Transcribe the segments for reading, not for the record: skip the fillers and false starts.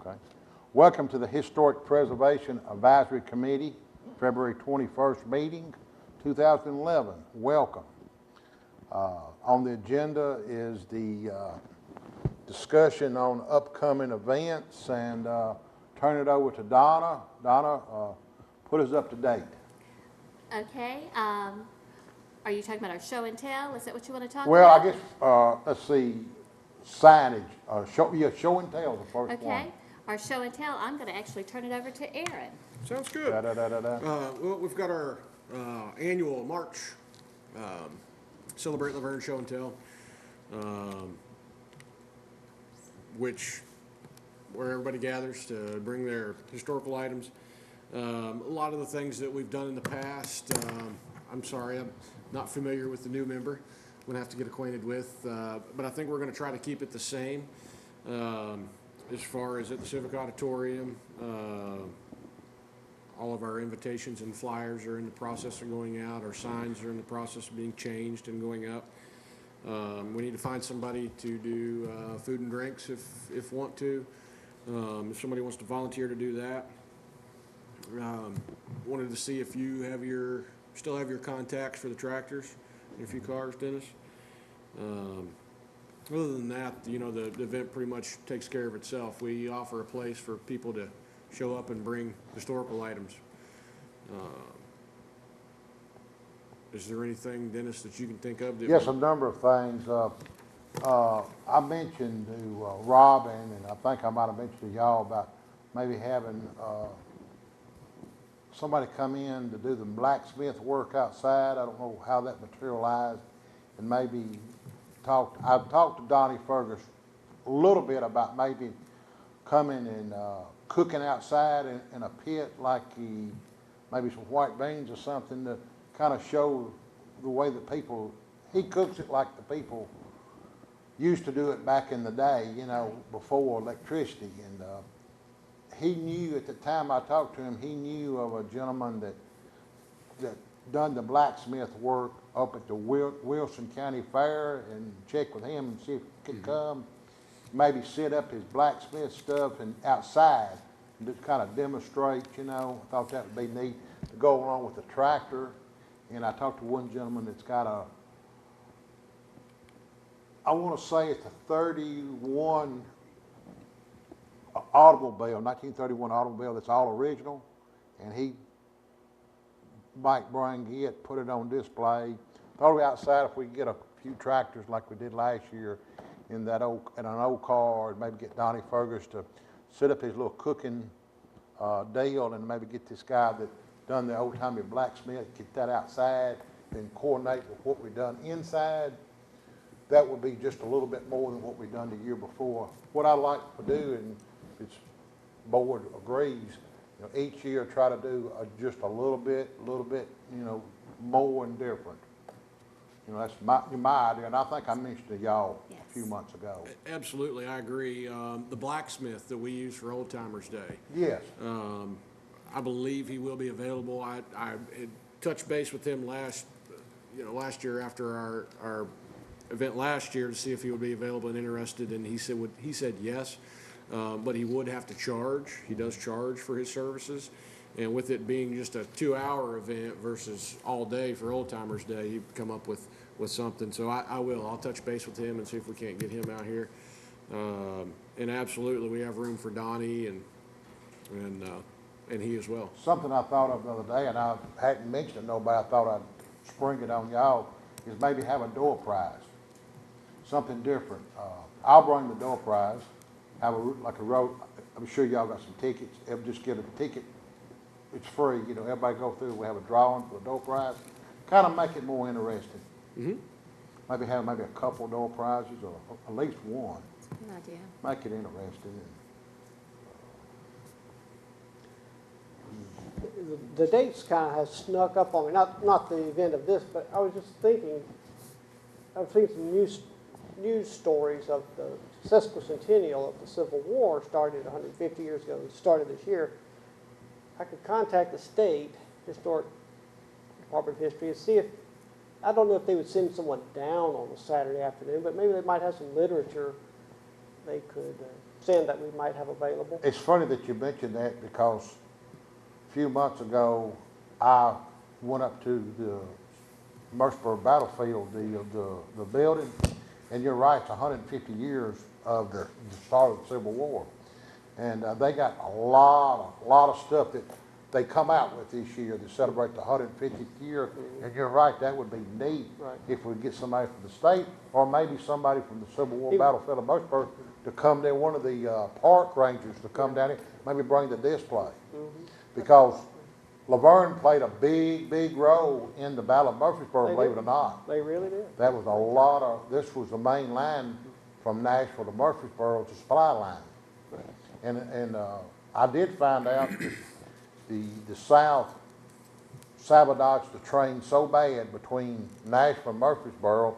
Okay. Welcome to the Historic Preservation Advisory Committee, February 21st meeting, 2011. Welcome. On the agenda is the discussion on upcoming events, and turn it over to Donna. Donna, put us up to date. Okay. Are you talking about our show and tell? Is that what you want to talk Well, about? I guess, let's see, signage. Show and tell is the first one. Okay. Our show and tell, I'm going to actually turn it over to Aaron. Sounds good. Well, we've got our annual March Celebrate Laverne show and tell, where everybody gathers to bring their historical items. A lot of the things that we've done in the past, I'm sorry, I'm not familiar with the new member. I'm going to have to get acquainted with, but I think we're going to try to keep it the same. As far as at the Civic Auditorium, all of our invitations and flyers are in the process of going out. Our signs are in the process of being changed and going up. We need to find somebody to do food and drinks if want to. If somebody wants to volunteer to do that. Wanted to see if you still have your contacts for the tractors and a few cars, Dennis. Other than that, you know, the event pretty much takes care of itself. We offer a place for people to show up and bring historical items. Is there anything, Dennis, that you can think of? Yes, a number of things. I mentioned to Robin, and I think I might have mentioned to y'all about maybe having somebody come in to do the blacksmith work outside. I don't know how that materialized, and maybe I've talked to Donnie Fergus a little bit about maybe coming and cooking outside in a pit, like maybe some white beans or something, to kind of show the way that he cooks it like the people used to do it back in the day, you know, before electricity. And he knew at the time I talked to him, he knew of a gentleman that done the blacksmith work up at the Wilson County Fair, and check with him and see if he could come, maybe set up his blacksmith stuff and outside and just kind of demonstrate, you know. I thought that would be neat to go along with the tractor. And I talked to one gentleman that's got I want to say it's a 31 automobile, 1931 automobile that's all original, and he might bring it, put it on display. Thought outside if we could get a few tractors like we did last year in an old car, and maybe get Donnie Fergus to set up his little cooking deal, and maybe get this guy that done the old-timey blacksmith, get that outside, then coordinate with what we done inside. That would be just a little bit more than what we done the year before. What I like to do, and if it's board agrees, you know, each year try to do just a little bit, you know, more and different. You know, that's my idea, and I think I mentioned to y'all a few months ago. Absolutely, I agree. The blacksmith that we use for Old Timers Day. Yes. I believe he will be available. I touched base with him last year after our event last year to see if he would be available and interested, and he said yes, but he would have to charge. He does charge for his services, and with it being just a 2-hour event versus all day for Old Timers Day, he'd come up with something. So I'll touch base with him and see if we can't get him out here. And absolutely, we have room for Donnie and he as well. Something I thought of the other day, and I hadn't mentioned it to nobody, I thought I'd spring it on y'all, is maybe have a door prize. Something different. I'll bring the door prize, have like a road. I'm sure y'all got some tickets. Just get a ticket. It's free, you know, everybody go through, we have a drawing for the door prize. Kind of make it more interesting. Mm-hmm. Maybe have a couple door prizes, or at least one. That's a good idea. Make it interesting. The dates kind of have snuck up on me, not the event of this, but I was just thinking, I've seen some news stories of the sesquicentennial of the Civil War started 150 years ago, started this year. I could contact the state Historic Department of History and see if, I don't know if they would send someone down on a Saturday afternoon, but maybe they might have some literature they could sand that we might have available. It's funny that you mentioned that because a few months ago, I went up to the Murfreesboro battlefield, the building, and you're right, it's 150 years of the start of the Civil War. And they got a lot of stuff that they come out with this year to celebrate the 150th year. And you're right, that would be neat Right. if we get somebody from the state or maybe somebody from the Civil War battlefield of Murfreesboro to come there, one of the park rangers to come down here, maybe bring the display. Because Laverne played a big role in the Battle of Murfreesboro, They believe did. it or not. They really did. That was a lot of, this was the main line from Nashville to Murfreesboro, it's a supply line. And I did find out that the South sabotaged the train so bad between Nashville and Murfreesboro,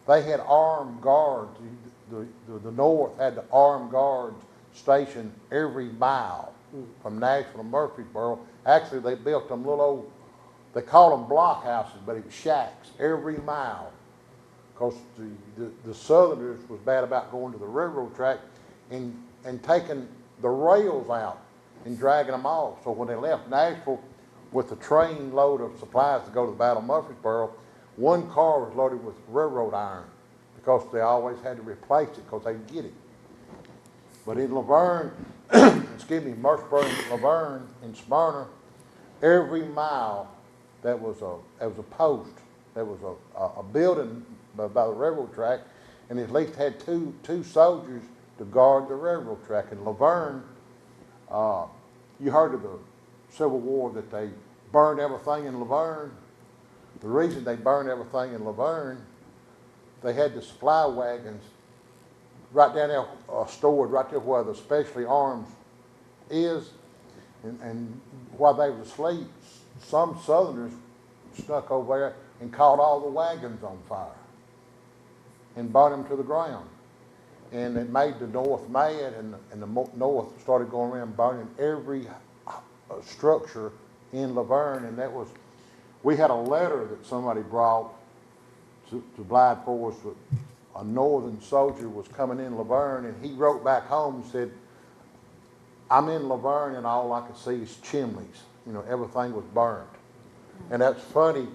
they had armed guards. The North had the armed guards stationed every mile from Nashville to Murfreesboro. Actually, they built them little old, they called them blockhouses, but it was shacks every mile. Because the Southerners was bad about going to the railroad track and taking the rails out and dragging them off. So when they left Nashville with a train load of supplies to go to the Battle of Murfreesboro, one car was loaded with railroad iron because they always had to replace it because they'd get it. But in Laverne, excuse me, Murfreesboro, Laverne, and Smyrna, every mile there was a post, there was a building by the railroad track, and at least had two soldiers to guard the railroad track. In Laverne, you heard of the Civil War that they burned everything in Laverne. The reason they burned everything in Laverne, they had the supply wagons right down there, stored right there where the specialty arms is, and while they were asleep, some Southerners snuck over there and caught all the wagons on fire and burned them to the ground. And it made the North mad, and the North started going around burning every structure in Laverne, and that was, we had a letter that somebody brought to Blythe for us. A Northern soldier was coming in Laverne, and he wrote back home and said, I'm in Laverne and all I can see is chimneys. You know, everything was burned. And that's funny,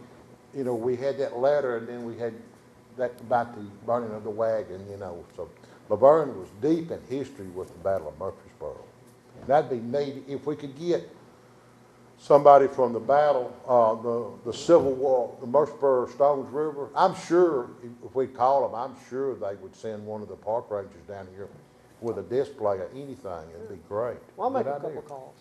you know, we had that letter and then we had that about the burning of the wagon, you know. So Laverne was deep in history with the Battle of Murfreesboro. That'd be neat if we could get somebody from the battle, the Civil War, the Murfreesboro Stones River. I'm sure if we call them, I'm sure they would send one of the park rangers down here with a display of anything. It'd be great. Well, I'll make Good a couple idea. calls.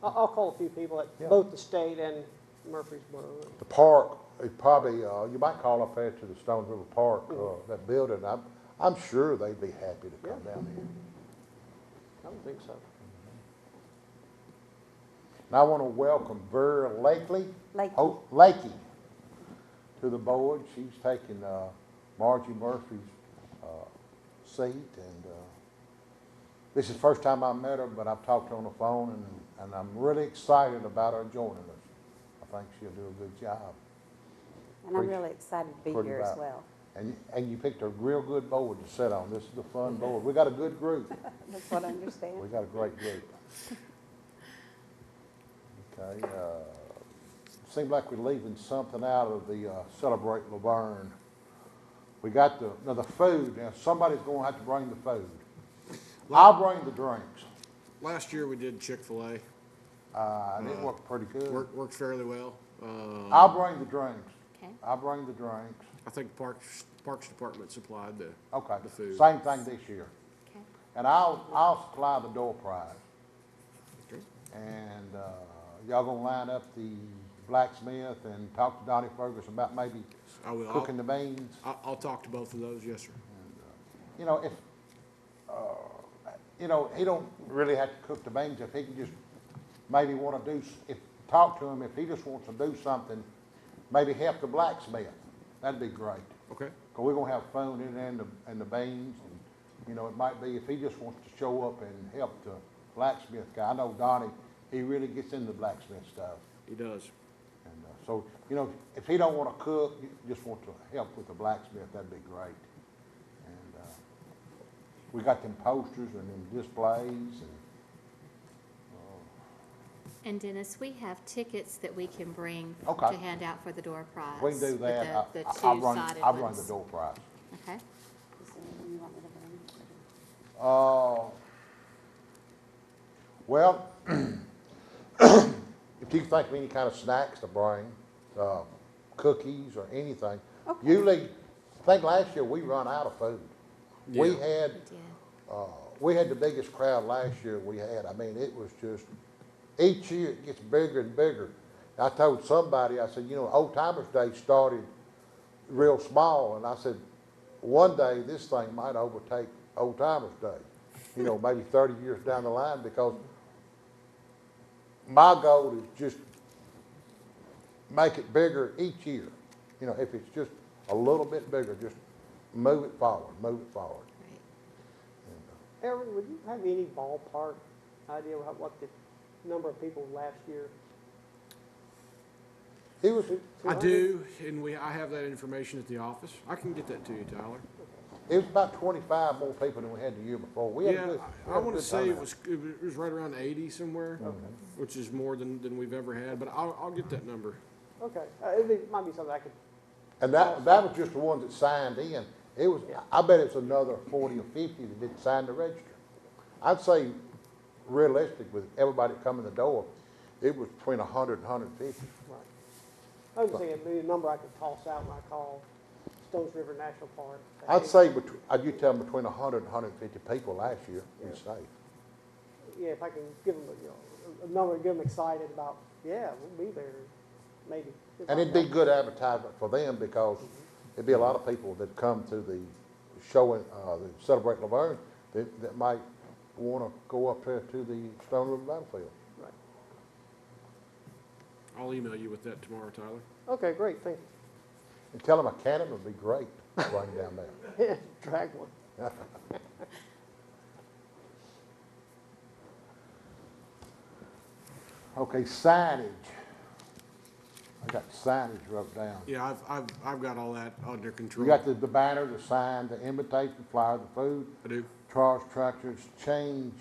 I'll call a few people at Yeah. both the state and Murfreesboro. The park, it probably, you might call up there to the Stones River Park, that building. I'm sure they'd be happy to come down here. I would think so. And I want to welcome Vera Lakey. Lakey. Oh, Lakey to the board. She's taking Margie Murphy's seat, and this is the first time I met her, but I've talked to her on the phone, and I'm really excited about her joining us. I think she'll do a good job. And I'm really excited to be Pretty here as about- well. And you picked a real good board to sit on. This is a fun board. We got a good group. That's what I understand. We got a great group. Okay, seems like we're leaving something out of the Celebrate Laverne. We got the food. Now, somebody's going to have to bring the food. I'll bring the drinks. Last year we did Chick-fil-A. It worked pretty good. Worked fairly well. I'll bring the drinks. Okay. I'll bring the drinks. I think Parks Department supplied the Okay, the food. same thing this year. Okay. And I'll supply the door prize. Okay. And y'all gonna line up the blacksmith and talk to Donnie Ferguson about maybe I will. cooking the beans? I'll talk to both of those, yes, sir. You know, if, you know, he don't really have to cook the beans, if he can just maybe wanna talk to him, if he just wants to do something, maybe help the blacksmith, that'd be great. Okay. Cause we're gonna have phone in there and the beans, and, you know, it might be if he just wants to show up and help the blacksmith guy. I know Donnie, he really gets into blacksmith stuff. He does. And so, you know, if he don't wanna cook, you just want to help with the blacksmith, that'd be great. And, we got them posters and them displays and, And Dennis, we have tickets that we can bring Okay. to hand out for the door prize. we can do with that. The I'll run, two-sided I'll run ones. the door prize. Okay. Is there anything you want me to bring? Well, if you think of any kind of snacks to bring, cookies or anything, Okay. usually, I think last year we run out of food. We Yeah. had, Yeah. we had the biggest crowd last year we had. I mean, it was just, each year it gets bigger and bigger. I told somebody, I said, you know, Old Timers Day started real small, and I said, one day this thing might overtake Old Timers Day, you know, maybe 30 years down the line, because my goal is just make it bigger each year. You know, if it's just a little bit bigger, just move it forward, move it forward. Right. Aaron, would you have any ballpark idea what the number of people last year? It was, I do, and I have that information at the office. I can get that to you, Tyler. it was about 25 more people than we had the year before. We had a Yeah, good, we I had a want to good say turnout. it was right around 80 somewhere, which is more than we've ever had, but I'll get that number. Okay, might be something I could, And that was just the ones that signed in. It was, I bet it's another 40 or 50 that didn't sign the register. I'd say realistic with everybody that come in the door, it was between 100 and 150. right. I was just thinking, it'd be a number I could toss out when I call Stones River National Park. I'd say, you tell them between 100 and 150 people last year, be safe. Yeah, if I can give them, a number, get them excited about, yeah, we'll be there, maybe. And it'd be good advertisement for them, because it'd be a lot of people that come to the show, the Celebrate Laverne, that might want to go up there to the Stone River Battlefield. Right. I'll email you with that tomorrow, Tyler. Okay, great, thank And tell them a cannon would be great to bring down there. you. Drag one. Okay, signage. I got signage wrote down. Yeah, I've got all that under You control. got the banner, the sign, the invitation flyer, the food, I do. charge tractors, change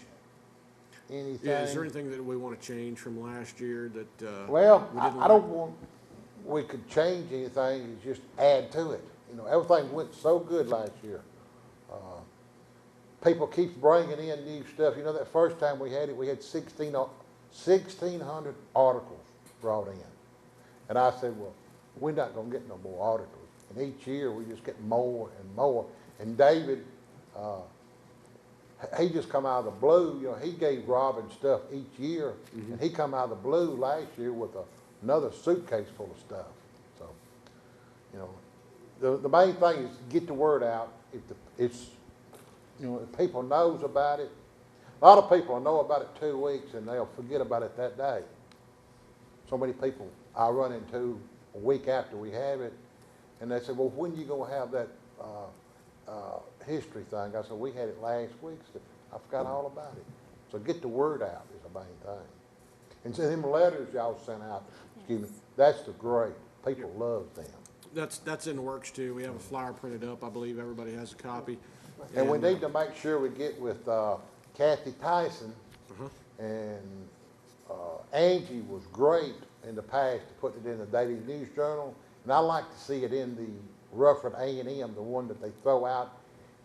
anything. Yeah, is there anything that we want to change from last year that, Well, we didn't I don't like? want, we could change anything, it's just add to it. You know, everything went so good last year. People keep bringing in new stuff. You know, that first time we had it, we had 1,600 articles brought in. And I said, well, we're not gonna get no more articles. And each year, we just get more and more. And David, he just come out of the blue, you know, he gave Robin stuff each year. And he come out of the blue last year with another suitcase full of stuff. So, you know, the main thing is get the word out. You know, if people knows about it, a lot of people will know about it 2 weeks and they'll forget about it that day. So many people I run into a week after we have it, and they say, well, when you gonna have that history thing? I said, we had it last week. I said, I forgot all about it. So get the word out is the main thing. And so them letters y'all sent out, excuse me, that's the great. People love them. That's in the works too. We have a flyer printed up. I believe everybody has a copy. And we need to make sure we get with Kathy Tyson, and Angie was great in the past to put it in the Daily News Journal, and I like to see it in the Rufford A&M, the one that they throw out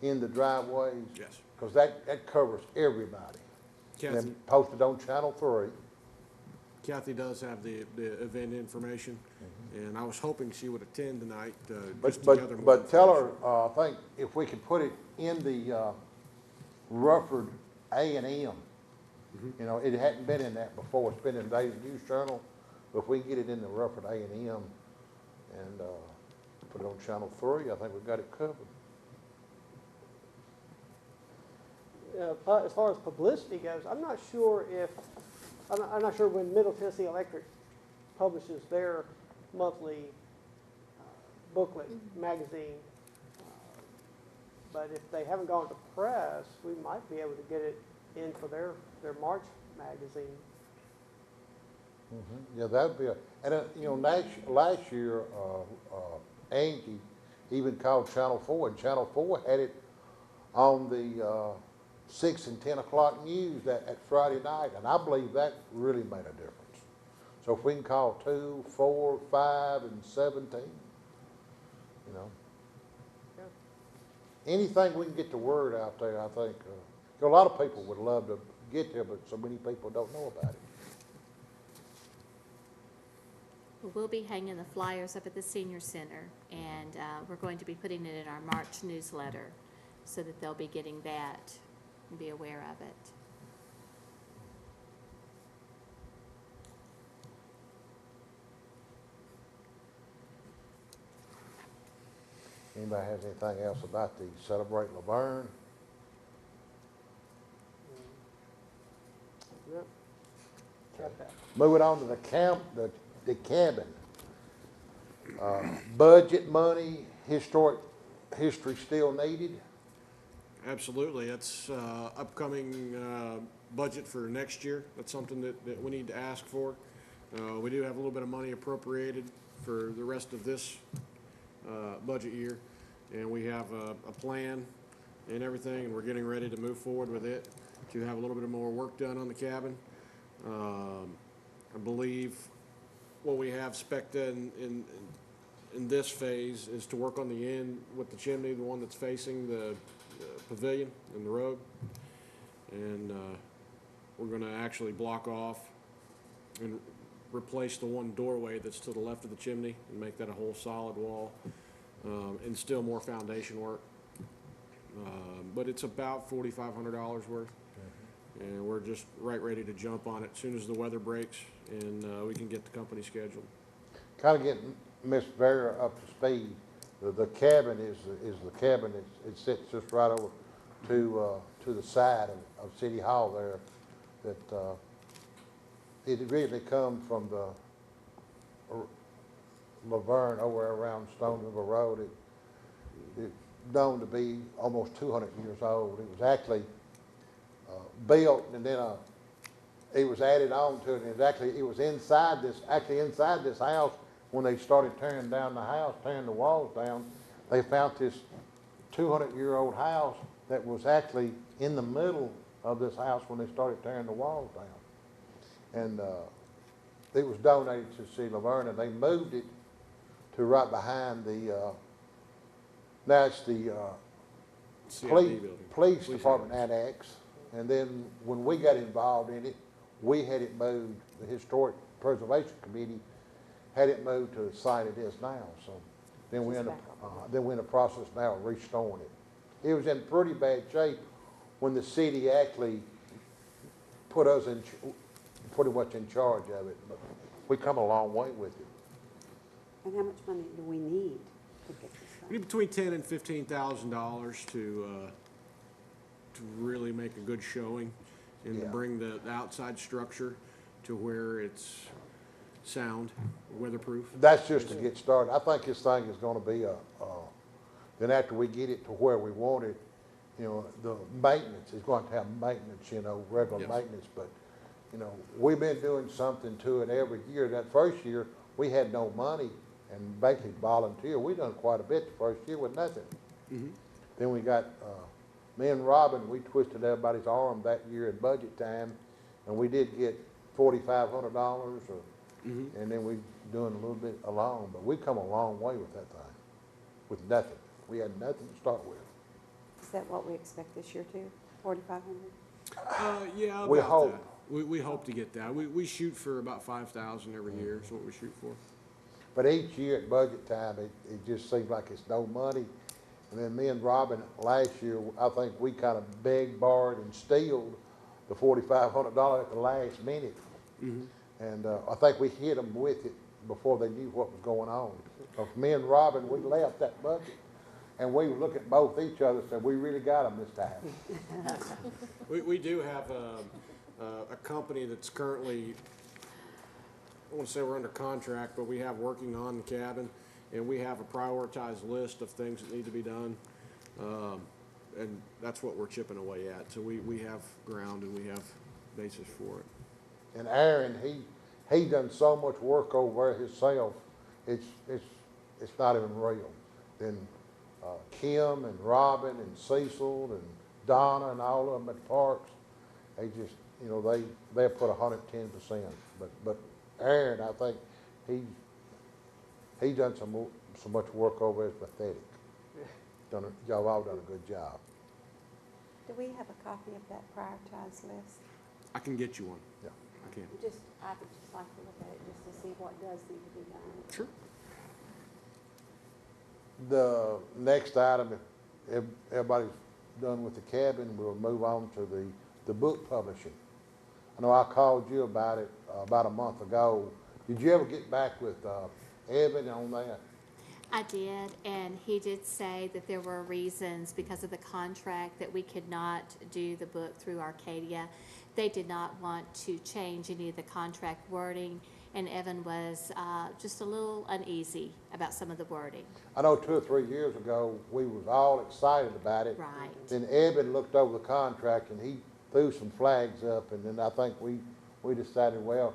in the driveways. Yes. Because that covers everybody. Kathy, And posted on Channel 3. Kathy does have the event information, and I was hoping she would attend tonight, just But, to gather more but tell information. her, I think if we could put it in the Rufford A&M, you know, it hadn't been in that before. It's been in the Daily News Journal. But if we can get it in the Rufford A&M and put it on Channel 3, I think we've got it covered. As far as publicity goes, I'm not sure when Middle Tennessee Electric publishes their monthly booklet, magazine, but if they haven't gone to press, we might be able to get it in for their March magazine. Yeah, that'd be and you know, last year, Angie even called Channel 4, and Channel 4 had it on the 6 and 10 o'clock news at Friday night, and I believe that really made a difference. So if we can call 2, 4, 5, and 17, you know. Anything we can get the word out there, I think. A lot of people would love to get there, but so many people don't know about it. We'll be hanging the flyers up at the senior center, and we're going to be putting it in our March newsletter so that they'll be getting that and be aware of it. Anybody has anything else about the Celebrate Laverne? Yep. Got that. Moving on to the cabin. Budget money, history still needed. Absolutely. That's upcoming budget for next year. That's something that we need to ask for. We do have a little bit of money appropriated for the rest of this budget year, and we have a plan and everything, and we're getting ready to move forward with it to have a little bit more work done on the cabin. I believe what we have spec'd in this phase is to work on the end with the chimney, the one that's facing the pavilion and the road. And we're going to actually block off and replace the one doorway that's to the left of the chimney and make that a whole solid wall, and still more foundation work. But it's about $4,500 worth. And we're just ready to jump on it as soon as the weather breaks and we can get the company scheduled. Kind of getting Miss Vera up to speed. The cabin is the cabin. It sits just right over to the side of City Hall there. That it originally come from the Laverne over around Stone River Road. It's known to be almost 200 years old. It was actually built, and then it was added on to it. And it was inside this house when they started tearing down the house, tearing the walls down. They found this 200-year-old house that was actually in the middle of this house when they started tearing the walls down. And it was donated to City of Laverne, and they moved it to right behind the. Now it's the police department annex. And then when we got involved in it, we had it moved, the Historic Preservation Committee had it moved to the site it is now. So then we're in the process now of restoring it. It was in pretty bad shape when the city actually put us in, pretty much in charge of it. But we come a long way with it. And how much money do we need to get this We done? need between $10,000 and $15,000 to really make a good showing and Yeah. bring the outside structure to where it's sound, weatherproof. That's just to get started. I think this thing is gonna be then after we get it to where we want it, you know, the maintenance is going to have maintenance, you know, regular Yes. maintenance, but, you know, we've been doing something to it every year. That first year, we had no money and basically volunteer. We done quite a bit the first year with nothing. Mhm. Then we got, me and Robin, we twisted everybody's arm that year at budget time, and we did get $4,500, Mhm. and then we doing a little bit alone, but we come a long way with that thing, with nothing. We had nothing to start with. Is that what we expect this year too? 4,500? Yeah, We about hope. that. We hope to get that. We shoot for about 5,000 every year is what we shoot for. But each year at budget time, it just seems like it's no money. And then me and Robin, last year, I think we kind of begged, borrowed, and stealed the $4,500 at the last minute. Mhm. And I think we hit them with it before they knew what was going on. So me and Robin, we left that budget, and we looked at both each other and said, we really got them this time. We do have a company that's currently, I won't say we're under contract, but we have working on the cabin, and we have a prioritized list of things that need to be done. And that's what we're chipping away at. So we have ground and we have basis for it. And Aaron, he done so much work over there himself, it's not even real. Then Kim and Robin and Cecil and Donna and all of them at Parks, they just, you know, they put 110%. But Aaron, I think he done so much work over as pathetic. Y'all all done a good job. Do we have a copy of that prioritized list? I can get you one. Yeah. I can. I would just like to look at it just to see what does need to be done. Sure. The next item, if everybody's done with the cabin, we'll move on to the book publishing. I know I called you about it about a month ago. Did you ever get back with Evan on that? I did, and he did say that there were reasons because of the contract that we could not do the book through Arcadia. They did not want to change any of the contract wording, and Evan was just a little uneasy about some of the wording. I know 2 or 3 years ago, we was all excited about it. Right. Then Evan looked over the contract and he threw some flags up, and then I think we decided, well,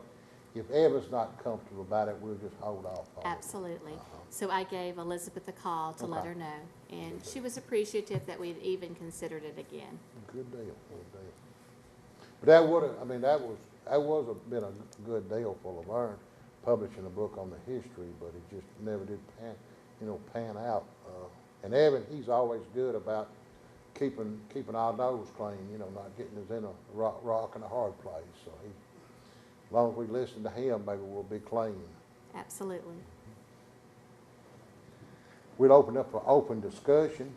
if Evan's not comfortable about it, we'll just hold off on it. Absolutely. So I gave Elizabeth a call to let Okay. her know, and she was appreciative that we'd even considered it again. Good deal, good deal. But that would've, I mean, that was been a good deal for Laverne, publishing a book on the history, but it just never did pan out. And Evan, he's always good about keeping our nose clean, not getting us in a rock and a hard place. So as long as we listen to him, maybe we'll be clean. Absolutely. We'll open up for open discussion.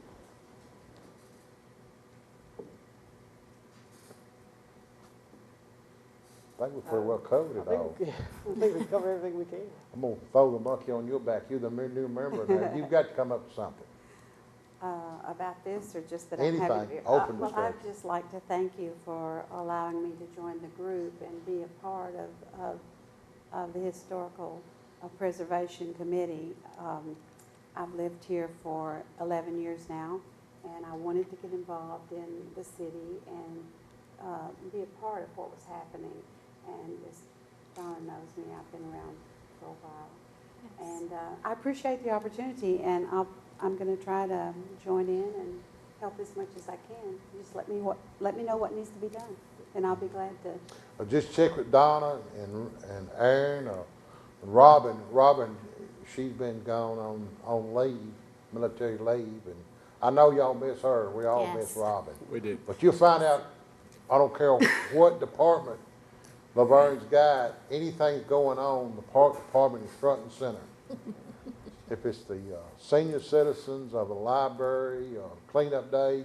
I think we pretty well covered it all. I think we covered everything we can. I'm gonna throw the monkey on your back. You're the new member now. You've got to come up with something. About this, or just that Anything, I'm happy? open Well, discussion. I'd just like to thank you for allowing me to join the group and be a part of the Historical Preservation Committee. I've lived here for 11 years now, and I wanted to get involved in the city and be a part of what was happening. And as Donna knows me, I've been around for a while. Yes. And I appreciate the opportunity, and I'm going to try to join in and help as much as I can. Just let me know what needs to be done, and I'll be glad to. Just check with Donna and Aaron and Robin. Robin, she's been gone on leave, military leave, and I know y'all miss her. We all miss Yes. Robin. We do. But you'll find out, I don't care what department Laverne's got, anything going on, the park department is front and center. If it's the senior citizens of the library, cleanup day,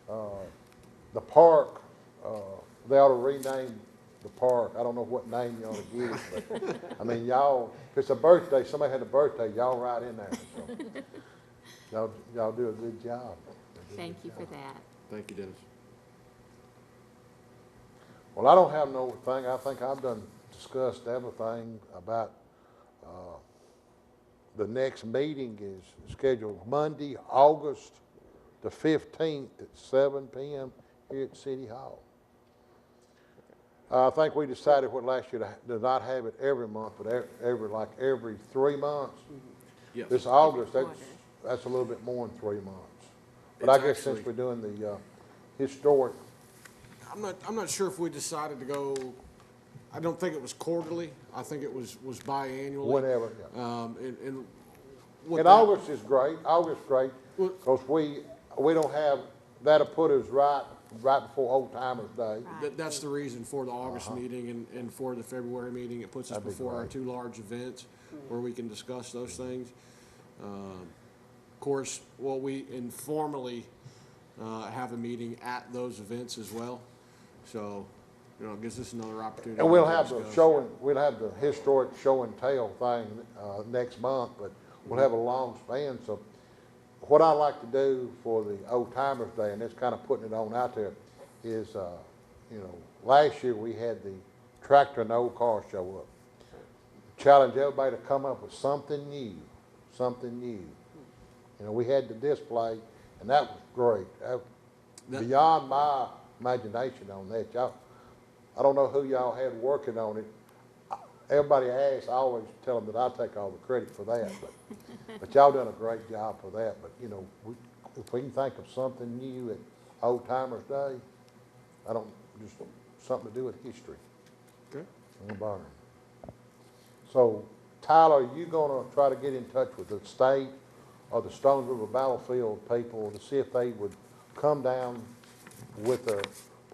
the park, they ought to rename the park. I don't know what name you ought to give it, but I mean, y'all, if it's a birthday, somebody had a birthday, y'all right in there. So y'all do a good job. Thank you for that. Thank you, Dennis. Well, I don't have no thing. I think I've discussed everything about, the next meeting is scheduled Monday, August the 15th at 7 p.m. here at City Hall. I think we decided last year to not have it every month, but every 3 months. Yes. This August, Every that's a little bit more than 3 months. But It's I guess since actually- we're doing the historic, I'm not sure if we decided to go, I don't think it was quarterly. I think it was biannually. whenever, yeah. And what And that- August is great, great, Well- because we don't have, that'll put us right before Old Timers Day. That's the reason for the August meeting and for the February meeting. It puts us That'd be before our great. 2 large events where we can discuss those things. Of course, we informally have a meeting at those events as well. So, it gives us another opportunity. And we'll to have discuss. we'll have the historic show and tell thing, next month, but we'll have a long span, so what I like to do for the Old Timers Day, and it's kind of putting it on out there, is, last year we had the tractor and old car show up. Challenge everybody to come up with something new, something new. We had the display, and that was great. Beyond my imagination on that. Y'all, I don't know who y'all had working on it. Everybody asks, I always tell them that I take all the credit for that, but y'all done a great job for that. But, if we can think of something new at Old Timers Day, just something to do with history Okay. in Laverne. So, Tyler, are you gonna try to get in touch with the state or the Stones River Battlefield people to see if they would come down with a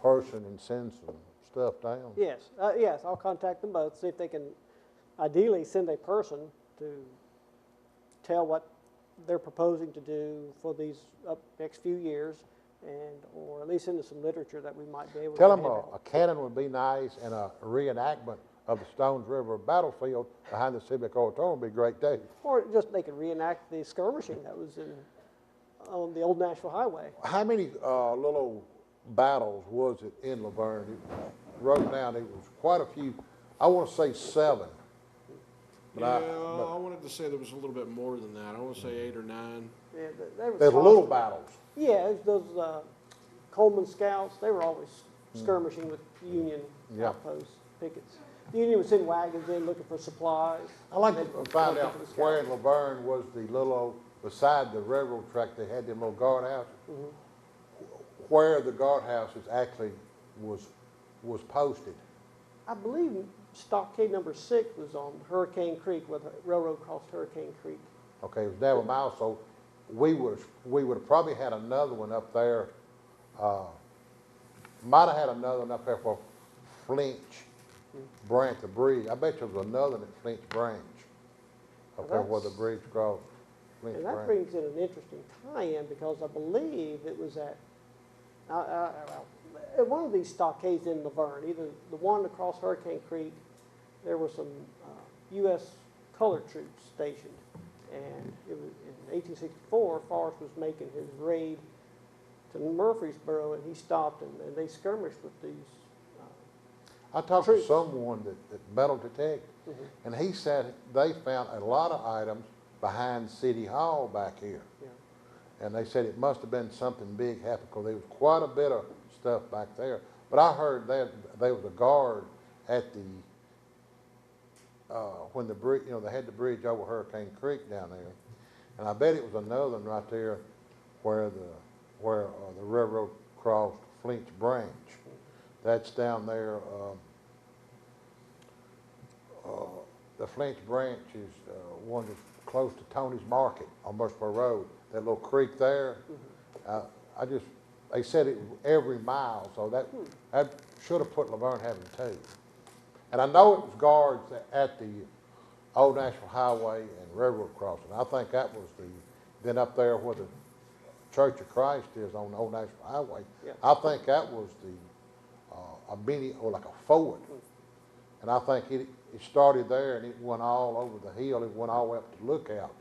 person and send some stuff down? Yes, yes, I'll contact them both, see if they can ideally send a person to tell what they're proposing to do for these next few years, or at least send us some literature that we might be able to Tell them handle. a cannon would be nice, and a reenactment of the Stones River Battlefield behind the Civic Auditorium would be great too. Or just they could reenact the skirmishing that was on the old Nashville Highway. How many little battles was it in Laverne? It wrote down, it was quite a few. I want to say 7. But I wanted to say there was a little bit more than that. I want to say 8 or 9. Yeah, they were there's little battles. Yeah, those Coleman Scouts, they were always skirmishing with Union Yeah. outposts, pickets. The Union would send wagons in looking for supplies. I'd like and to find they'd out go to the where in Scouts. Laverne was the little, beside the railroad track, they had them little guardhouses. Where the guardhouses actually was posted. I believe stockade number 6 was on Hurricane Creek, where the railroad crossed Hurricane Creek. Okay, it was down a mile, so we would have probably had another one up there. Might have had another one up there for Flinch Branch, the bridge. I bet you there was another one at Flinch Branch, up there where the bridge crossed Flinch And that Branch. brings in an interesting tie-in, because I believe it was at one of these stockades in Laverne, either the one across Hurricane Creek, there were some U.S. colored troops stationed. And it was in 1864, Forrest was making his raid to Murfreesboro, and he stopped, and they skirmished with these. I talked to troops. someone that metal detect, and he said they found a lot of items behind City Hall back here. Yeah. And they said it must have been something big happened, because there was quite a bit of stuff back there. But I heard that there was a guard at the, when the bridge, they had the bridge over Hurricane Creek down there. And I bet it was another one right there where the railroad crossed Flinch Branch. That's down there. The Flinch Branch is one that's close to Tony's Market on Murfreesboro Road. That little creek there. They said it every mile, so that should have put Laverne having 2. And I know it was guards at the Old Nashville Highway and Railroad Crossing. I think that was then up there where the Church of Christ is on the Old Nashville Highway. Yeah. I think that was a mini, or like a fort. And I think it started there, and it went all over the hill. It went all the way up to the Lookout.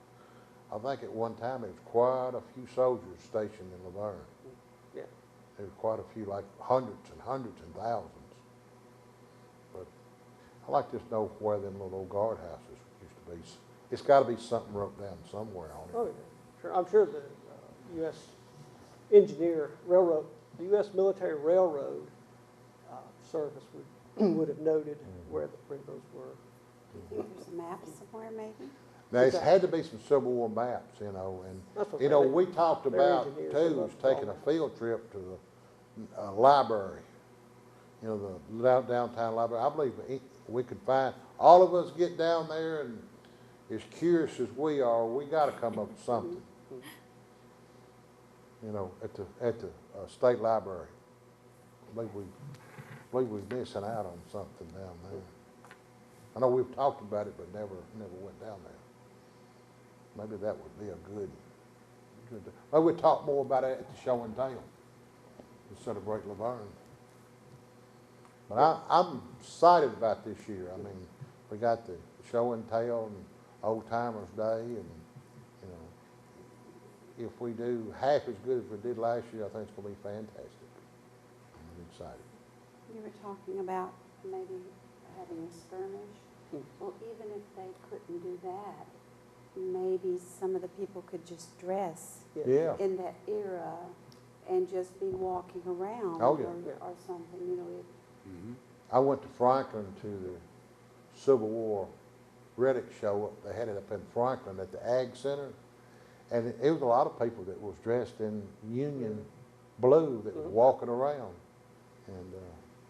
I think at one time there was quite a few soldiers stationed in Laverne. Yeah. There was quite a few, like hundreds and thousands. But I like to just know where them little old guardhouses used to be. It's got to be something wrote down somewhere on it. Oh, yeah. Sure. I'm sure the U.S. Engineer Railroad, the U.S. Military Railroad Service would have noted where those were. Do you think there's a map somewhere maybe? Now, it's had to be some Civil War maps, That's what and, we talked they're about, engineers, too, they was love taking a drawing. field trip to the library, the downtown library. I believe we could find, all of us get down there, and as curious as we are, we got to come up with something, at the state library. I believe we're missing out on something down there. I know we've talked about it, but never went down there. Maybe that would be a good. Maybe we'll talk more about it at the show and tell to celebrate Laverne. But I'm excited about this year. I mean, we got the show and tell and Old Timers Day, and if we do half as good as we did last year, I think it's going to be fantastic. I'm excited. You were talking about maybe having a skirmish. Well, even if they couldn't do that, maybe some of the people could just dress Yeah. in that era and just be walking around Oh, yeah. or something, I went to Franklin to the Civil War relic show. They had it up in Franklin at the Ag Center, And it was a lot of people that was dressed in Union blue that was walking around. And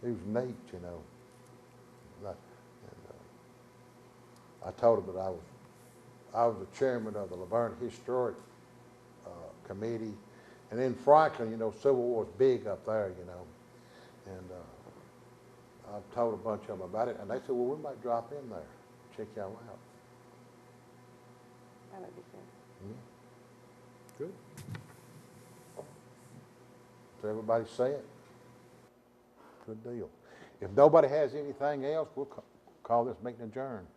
it was neat, you know. I told him that I was the chairman of the Laverne Historic Committee. And in Franklin, you know, Civil War is big up there, you know. And I told a bunch of them about it, and they said, well, we might drop in there, check y'all out. That would be good. Good. So everybody say it? Good deal. If nobody has anything else, we'll call this meeting adjourned.